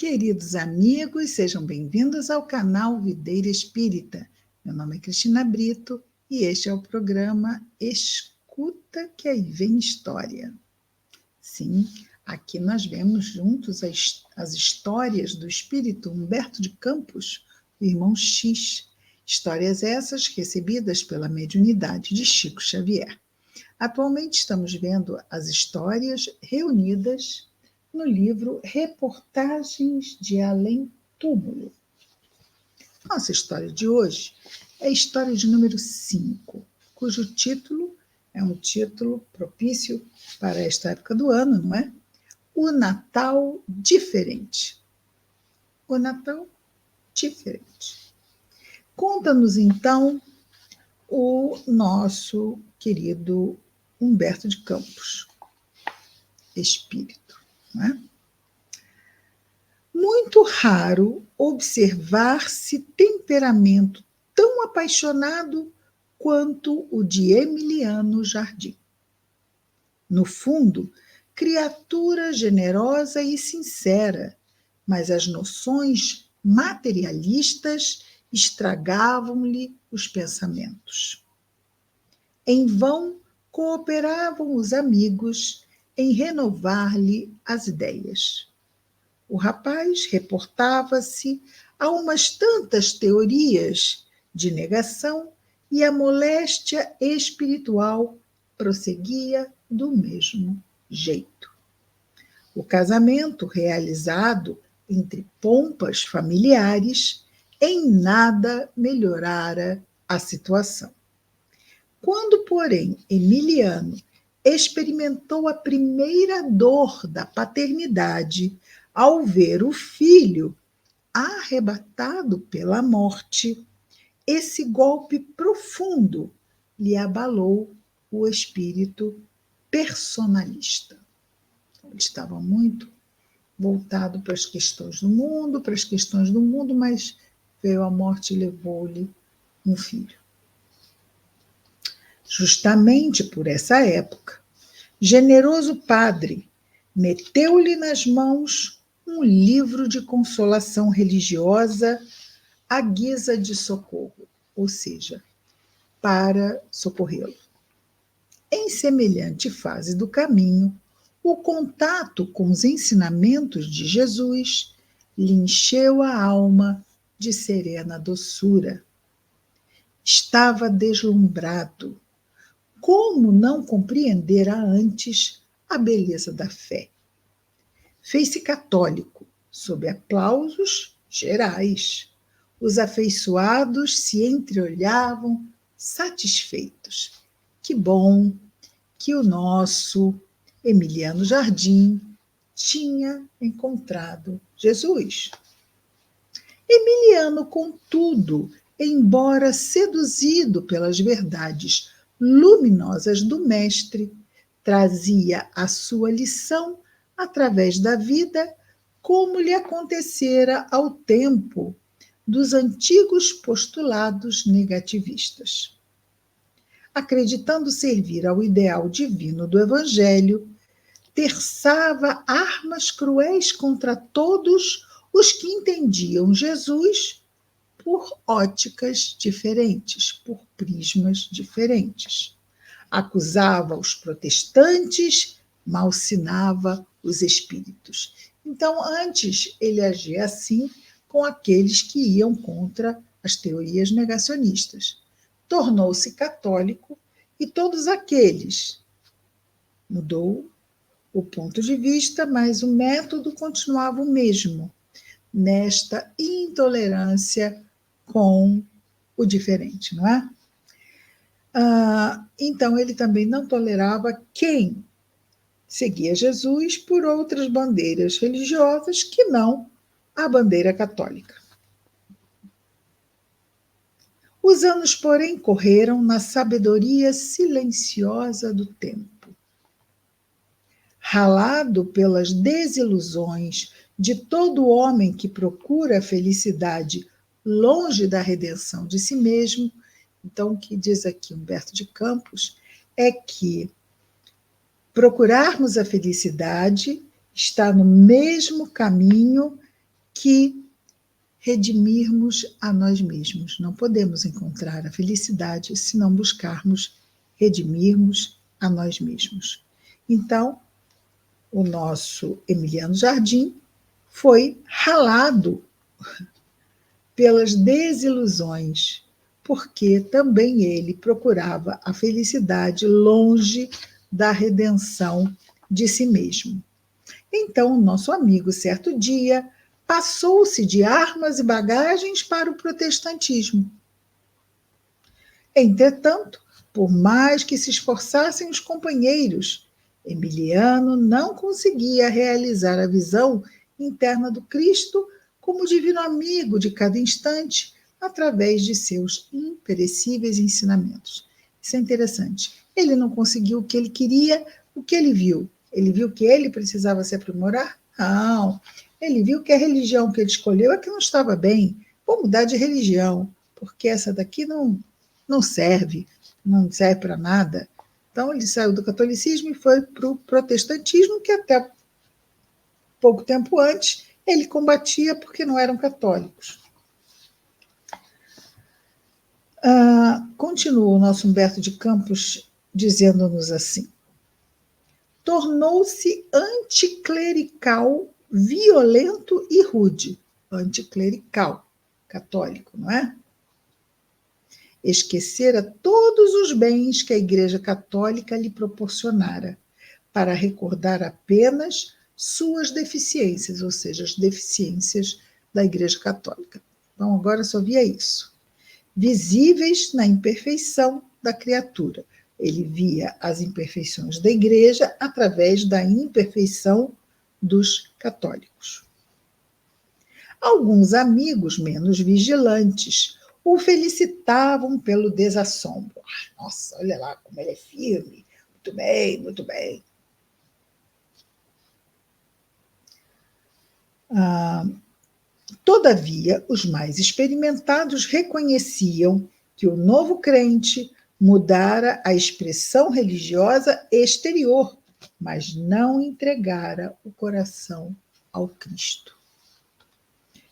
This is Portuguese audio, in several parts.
Queridos amigos, sejam bem-vindos ao canal Videira Espírita. Meu nome é Cristina Brito e este é o programa Escuta que aí vem história. Sim, aqui nós vemos juntos as histórias do espírito Humberto de Campos, o irmão X. Histórias essas recebidas pela mediunidade de Chico Xavier. Atualmente estamos vendo as histórias reunidas no livro Reportagens de Além Túmulo. Nossa história de hoje é a história de número 5, cujo título é um título propício para esta época do ano, não é? O Natal Diferente. O Natal Diferente. Conta-nos, então, o nosso querido Humberto de Campos, espírito, não é? Muito raro observar-se temperamento tão apaixonado quanto o de Emiliano Jardim. No fundo, criatura generosa e sincera, mas as noções materialistas estragavam-lhe os pensamentos. Em vão cooperavam os amigos em renovar-lhe as ideias. O rapaz reportava-se a umas tantas teorias de negação e a moléstia espiritual prosseguia do mesmo jeito. O casamento realizado entre pompas familiares em nada melhorara a situação. Quando, porém, Emiliano experimentou a primeira dor da paternidade ao ver o filho arrebatado pela morte, esse golpe profundo lhe abalou o espírito personalista. Ele estava muito voltado para as questões do mundo, mas veio a morte e levou-lhe um filho. Justamente por essa época, generoso padre meteu-lhe nas mãos um livro de consolação religiosa à guisa de socorro, ou seja, para socorrê-lo. Em semelhante fase do caminho, o contato com os ensinamentos de Jesus lhe encheu a alma de serena doçura. Estava deslumbrado. Como não compreendera antes a beleza da fé? Fez-se católico, sob aplausos gerais. Os afeiçoados se entreolhavam satisfeitos. Que bom que o nosso Emiliano Jardim tinha encontrado Jesus. Emiliano, contudo, embora seduzido pelas verdades luminosas do mestre, trazia a sua lição através da vida, como lhe acontecera ao tempo dos antigos postulados negativistas. Acreditando servir ao ideal divino do Evangelho, terçava armas cruéis contra todos os que entendiam Jesus por óticas diferentes, por prismas diferentes. Acusava os protestantes, malsinava os espíritos. Então, antes, ele agia assim com aqueles que iam contra as teorias negacionistas. Tornou-se católico e todos aqueles. Mudou o ponto de vista, mas o método continuava o mesmo, nesta intolerância com o diferente, não é? Então, ele também não tolerava quem seguia Jesus por outras bandeiras religiosas que não a bandeira católica. Os anos, porém, correram na sabedoria silenciosa do tempo. Ralado pelas desilusões de todo homem que procura a felicidade longe da redenção de si mesmo, então o que diz aqui Humberto de Campos é que procurarmos a felicidade está no mesmo caminho que redimirmos a nós mesmos. Não podemos encontrar a felicidade se não buscarmos redimirmos a nós mesmos. Então, o nosso Emiliano Jardim foi ralado pelas desilusões, porque também ele procurava a felicidade longe da redenção de si mesmo. Então, o nosso amigo, certo dia, passou-se de armas e bagagens para o protestantismo. Entretanto, por mais que se esforçassem os companheiros, Emiliano não conseguia realizar a visão interna do Cristo como divino amigo de cada instante, através de seus imperecíveis ensinamentos. Isso é interessante. Ele não conseguiu o que ele queria, o que ele viu? Ele viu que ele precisava se aprimorar? Não. Ele viu que a religião que ele escolheu é que não estava bem. Vou mudar de religião, porque essa daqui não serve para nada. Então, ele saiu do catolicismo e foi para o protestantismo, que até pouco tempo antes ele combatia porque não eram católicos. Continua o nosso Humberto de Campos dizendo-nos assim: tornou-se anticlerical, violento e rude. Anticlerical, católico, não é? Esquecera todos os bens que a Igreja Católica lhe proporcionara, para recordar apenas suas deficiências, ou seja, as deficiências da Igreja Católica. Então, agora só via isso. Visíveis na imperfeição da criatura. Ele via as imperfeições da Igreja através da imperfeição dos católicos. Alguns amigos menos vigilantes o felicitavam pelo desassombro. Nossa, olha lá como ele é firme. Muito bem, muito bem. Todavia, os mais experimentados reconheciam que o novo crente mudara a expressão religiosa exterior, mas não entregara o coração ao Cristo.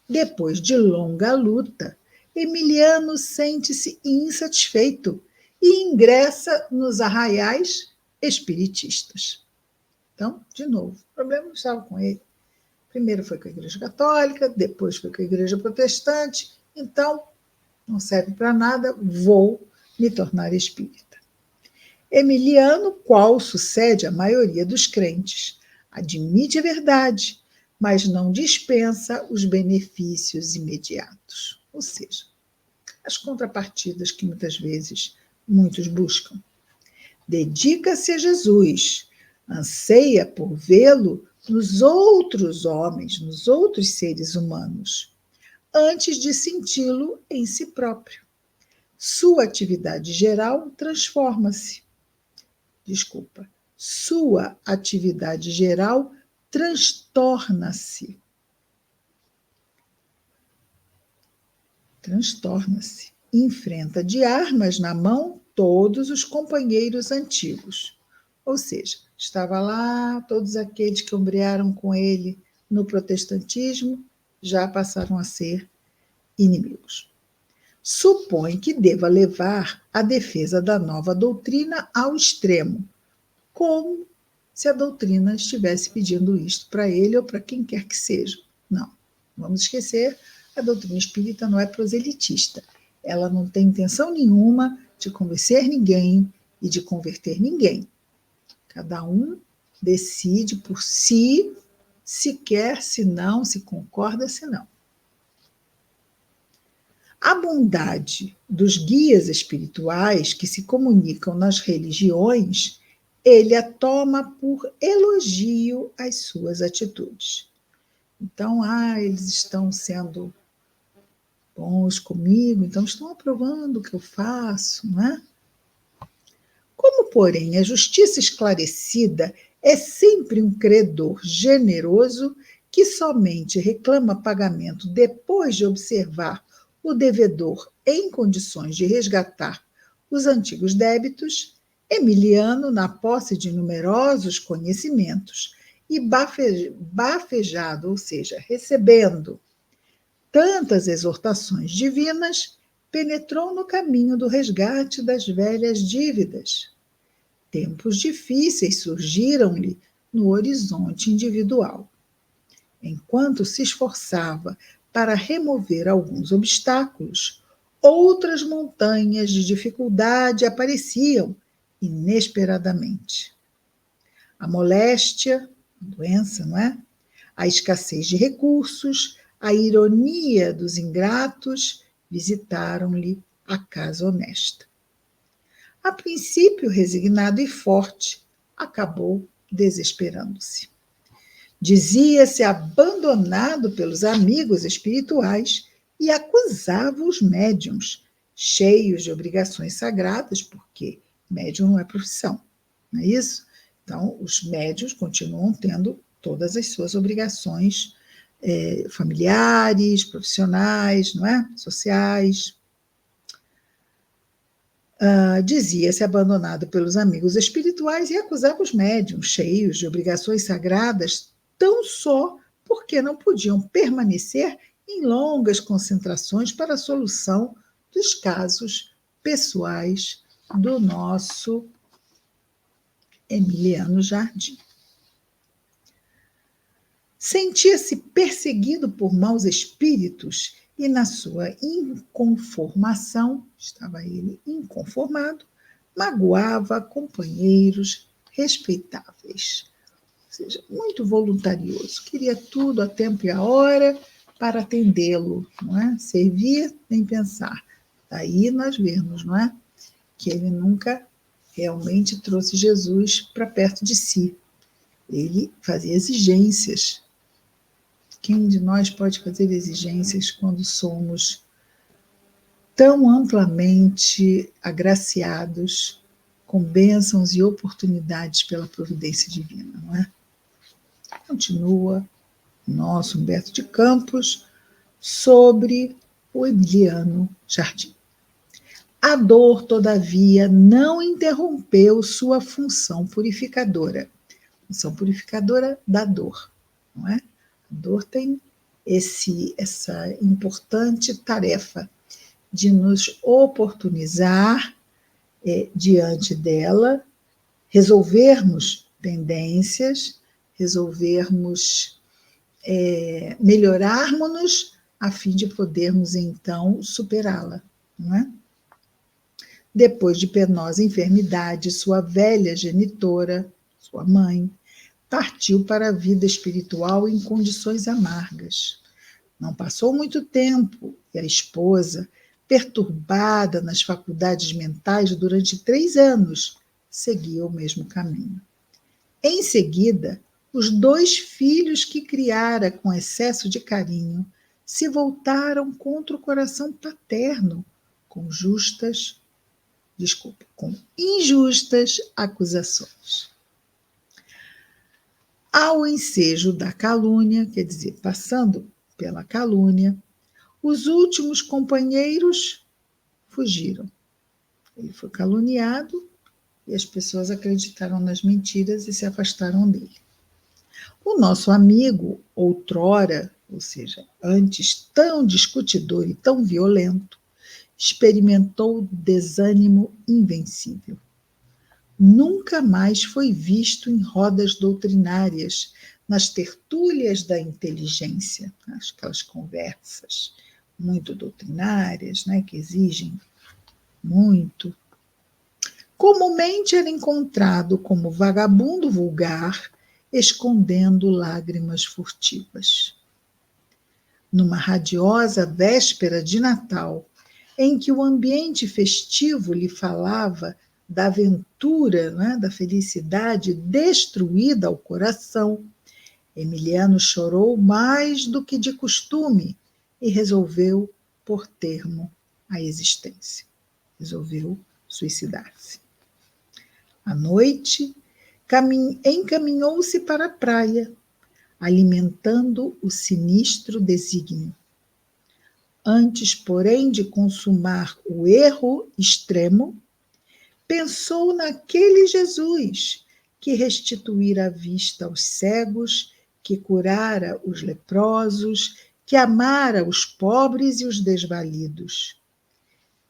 Depois de longa luta, Emiliano sente-se insatisfeito e ingressa nos arraiais espiritistas. Então, de novo, o problema não estava com ele. Primeiro foi com a Igreja Católica, depois foi com a Igreja Protestante, então não serve para nada, vou me tornar espírita. Emiliano, qual sucede a maioria dos crentes, admite a verdade, mas não dispensa os benefícios imediatos, ou seja, as contrapartidas que muitas vezes muitos buscam. Dedica-se a Jesus, anseia por vê-lo nos outros homens, nos outros seres humanos, antes de senti-lo em si próprio. Sua atividade geral transforma-se. Sua atividade geral transtorna-se. Enfrenta de armas na mão todos os companheiros antigos. Ou seja, estava lá, todos aqueles que ombrearam com ele no protestantismo já passaram a ser inimigos. Supõe que deva levar a defesa da nova doutrina ao extremo, como se a doutrina estivesse pedindo isto para ele ou para quem quer que seja. Não, vamos esquecer, a doutrina espírita não é proselitista. Ela não tem intenção nenhuma de convencer ninguém e de converter ninguém. Cada um decide por si, se quer, se não, se concorda, se não. A bondade dos guias espirituais que se comunicam nas religiões, ele a toma por elogio às suas atitudes. Então, eles estão sendo bons comigo, então estão aprovando o que eu faço, não é? Como, porém, a justiça esclarecida é sempre um credor generoso que somente reclama pagamento depois de observar o devedor em condições de resgatar os antigos débitos, Emiliano, na posse de numerosos conhecimentos e bafejado, ou seja, recebendo tantas exortações divinas, penetrou no caminho do resgate das velhas dívidas. Tempos difíceis surgiram-lhe no horizonte individual. Enquanto se esforçava para remover alguns obstáculos, outras montanhas de dificuldade apareciam inesperadamente. A moléstia, a doença, não é? A escassez de recursos, a ironia dos ingratos visitaram-lhe a casa honesta. A princípio resignado e forte, acabou desesperando-se. Dizia-se abandonado pelos amigos espirituais e acusava os médiuns, cheios de obrigações sagradas, porque médium não é profissão, não é isso? Então, os médiuns continuam tendo todas as suas obrigações familiares, profissionais, não é? Sociais. Dizia-se abandonado pelos amigos espirituais e acusava os médiuns, cheios de obrigações sagradas, tão só porque não podiam permanecer em longas concentrações para a solução dos casos pessoais do nosso Emiliano Jardim. Sentia-se perseguido por maus espíritos e, na sua inconformação, estava ele inconformado, magoava companheiros respeitáveis. Ou seja, muito voluntarioso, queria tudo a tempo e a hora para atendê-lo, não é? Servir nem pensar. Daí nós vemos, não é? Que ele nunca realmente trouxe Jesus para perto de si. Ele fazia exigências. Quem de nós pode fazer exigências quando somos tão amplamente agraciados com bênçãos e oportunidades pela providência divina, não é? Continua nosso Humberto de Campos sobre o Emiliano Jardim. A dor, todavia, não interrompeu sua função purificadora da dor, não é? A dor tem essa importante tarefa de nos oportunizar diante dela, resolvermos pendências, melhorarmos-nos a fim de podermos, então, superá-la, não é? Depois de penosa enfermidade, sua velha genitora, sua mãe, partiu para a vida espiritual em condições amargas. Não passou muito tempo e a esposa, perturbada nas faculdades mentais durante 3 anos, seguia o mesmo caminho. Em seguida, os 2 filhos que criara com excesso de carinho se voltaram contra o coração paterno com injustas acusações. Ao ensejo da calúnia, quer dizer, passando pela calúnia, os últimos companheiros fugiram. Ele foi caluniado e as pessoas acreditaram nas mentiras e se afastaram dele. O nosso amigo, outrora, ou seja, antes tão discutidor e tão violento, experimentou desânimo invencível. Nunca mais foi visto em rodas doutrinárias, nas tertúlias da inteligência, aquelas conversas muito doutrinárias, né, que exigem muito. Comumente era encontrado como vagabundo vulgar, escondendo lágrimas furtivas. Numa radiosa véspera de Natal, em que o ambiente festivo lhe falava da aventura, né, da felicidade destruída ao coração, Emiliano chorou mais do que de costume e resolveu pôr termo à existência. Resolveu suicidar-se. À noite, encaminhou-se para a praia, alimentando o sinistro desígnio. Antes, porém, de consumar o erro extremo, pensou naquele Jesus que restituíra a vista aos cegos, que curara os leprosos, que amara os pobres e os desvalidos.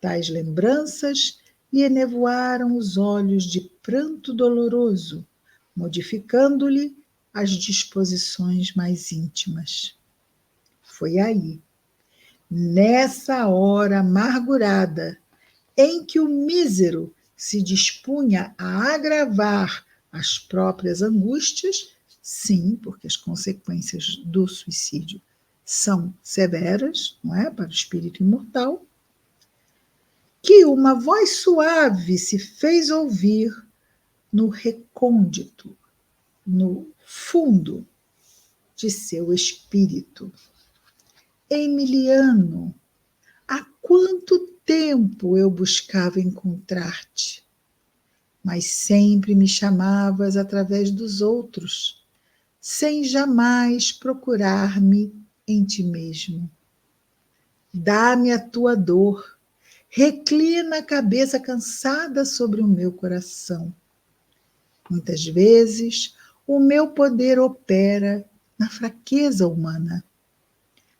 Tais lembranças lhe enevoaram os olhos de pranto doloroso, modificando-lhe as disposições mais íntimas. Foi aí, nessa hora amargurada, em que o mísero se dispunha a agravar as próprias angústias, sim, porque as consequências do suicídio são severas, não é, para o espírito imortal, que uma voz suave se fez ouvir no recôndito, no fundo de seu espírito. Emiliano, há quanto tempo eu buscava encontrar-te, mas sempre me chamavas através dos outros, sem jamais procurar-me em ti mesmo. Dá-me a tua dor, reclina a cabeça cansada sobre o meu coração. Muitas vezes o meu poder opera na fraqueza humana.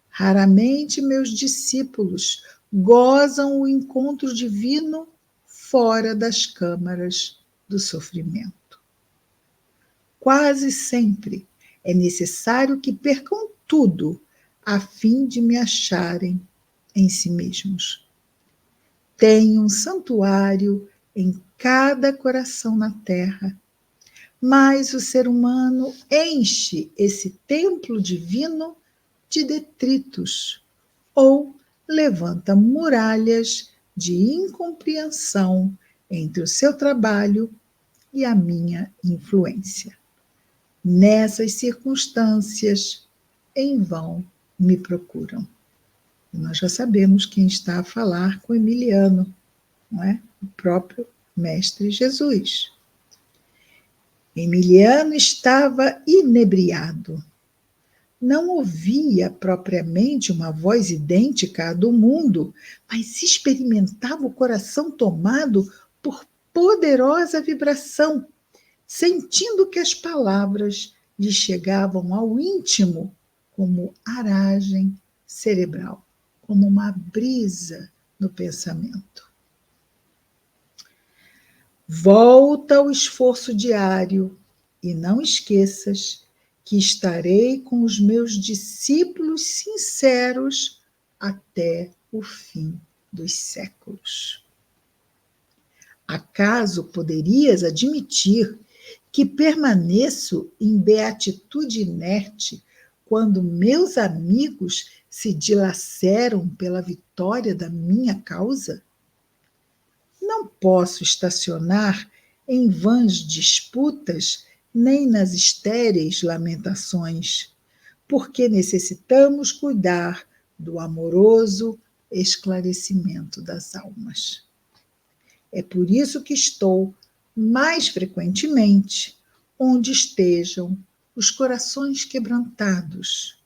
Raramente meus discípulos gozam o encontro divino fora das câmaras do sofrimento. Quase sempre é necessário que percam tudo a fim de me acharem em si mesmos. Tenho um santuário em cada coração na terra, mas o ser humano enche esse templo divino de detritos ou levanta muralhas de incompreensão entre o seu trabalho e a minha influência. Nessas circunstâncias, em vão me procuram. E nós já sabemos quem está a falar com Emiliano, não é? O próprio Mestre Jesus. Emiliano estava inebriado. Não ouvia propriamente uma voz idêntica à do mundo, mas experimentava o coração tomado por poderosa vibração, sentindo que as palavras lhe chegavam ao íntimo como aragem cerebral, como uma brisa no pensamento. Volta ao esforço diário e não esqueças que estarei com os meus discípulos sinceros até o fim dos séculos. Acaso poderias admitir que permaneço em beatitude inerte quando meus amigos se dilaceram pela vitória da minha causa? Não posso estacionar em vãs disputas nem nas estéreis lamentações, porque necessitamos cuidar do amoroso esclarecimento das almas. É por isso que estou mais frequentemente onde estejam os corações quebrantados,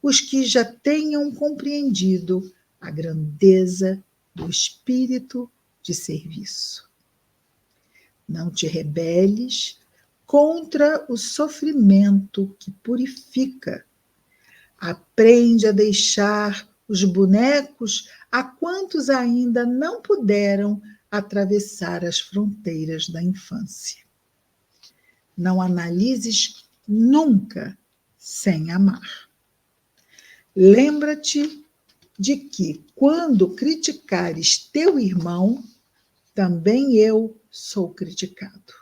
os que já tenham compreendido a grandeza do espírito de serviço. Não te rebeles contra o sofrimento que purifica. Aprende a deixar os bonecos a quantos ainda não puderam atravessar as fronteiras da infância. Não analises nunca sem amar. Lembra-te de que, quando criticares teu irmão, também eu sou criticado.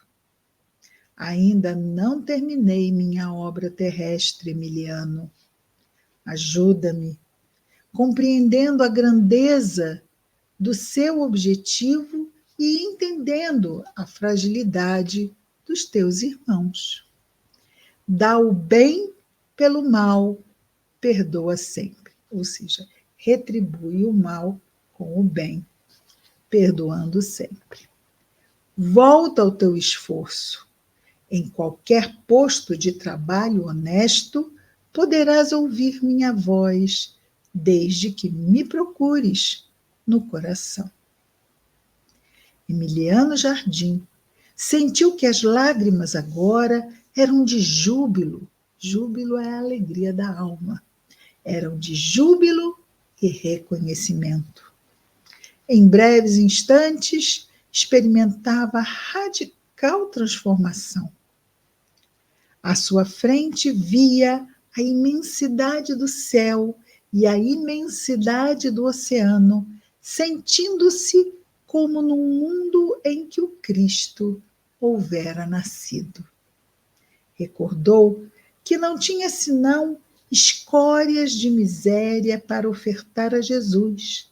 Ainda não terminei minha obra terrestre, Emiliano. Ajuda-me, compreendendo a grandeza do seu objetivo e entendendo a fragilidade dos teus irmãos. Dá o bem pelo mal, perdoa sempre. Ou seja, retribui o mal com o bem, perdoando sempre. Volta ao teu esforço. Em qualquer posto de trabalho honesto, poderás ouvir minha voz, desde que me procures no coração. Emiliano Jardim sentiu que as lágrimas agora eram de júbilo. Júbilo é a alegria da alma. eram de júbilo e reconhecimento. Em breves instantes, experimentava radical transformação. À sua frente via a imensidade do céu e a imensidade do oceano, sentindo-se como num mundo em que o Cristo houvera nascido. Recordou que não tinha senão escórias de miséria para ofertar a Jesus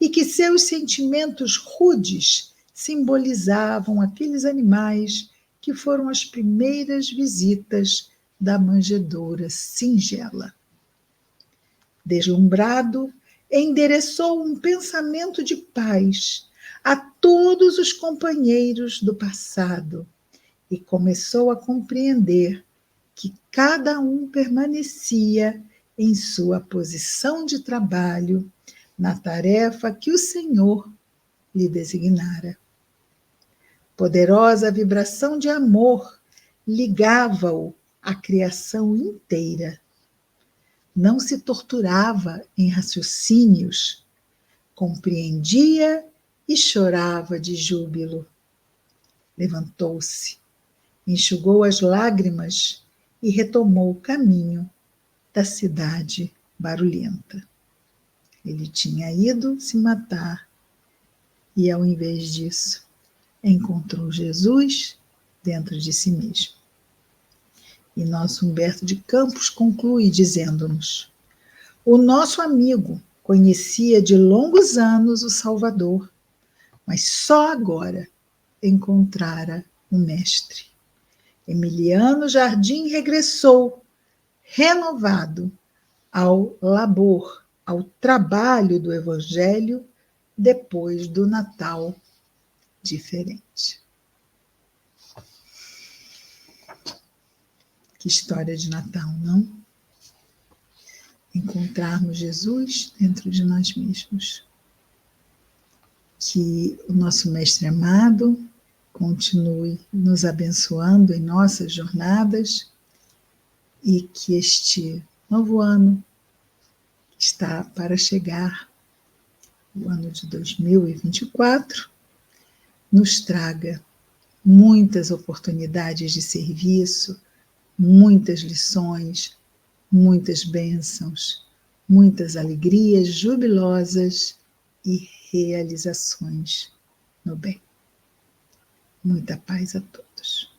e que seus sentimentos rudes simbolizavam aqueles animais que foram as primeiras visitas da manjedoura singela. Deslumbrado, endereçou um pensamento de paz a todos os companheiros do passado e começou a compreender que cada um permanecia em sua posição de trabalho na tarefa que o Senhor lhe designara. Poderosa vibração de amor ligava-o à criação inteira. Não se torturava em raciocínios, compreendia e chorava de júbilo. Levantou-se, enxugou as lágrimas e retomou o caminho da cidade barulhenta. Ele tinha ido se matar e, ao invés disso, encontrou Jesus dentro de si mesmo. E nosso Humberto de Campos conclui dizendo-nos: o nosso amigo conhecia de longos anos o Salvador, mas só agora encontrara o Mestre. Emiliano Jardim regressou, renovado, ao labor, ao trabalho do Evangelho, depois do Natal diferente. Que história de Natal, não? Encontrarmos Jesus dentro de nós mesmos. Que o nosso Mestre amado continue nos abençoando em nossas jornadas e que este novo ano que está para chegar, o ano de 2024, nos traga muitas oportunidades de serviço, muitas lições, muitas bênçãos, muitas alegrias jubilosas e realizações no bem. Muita paz a todos.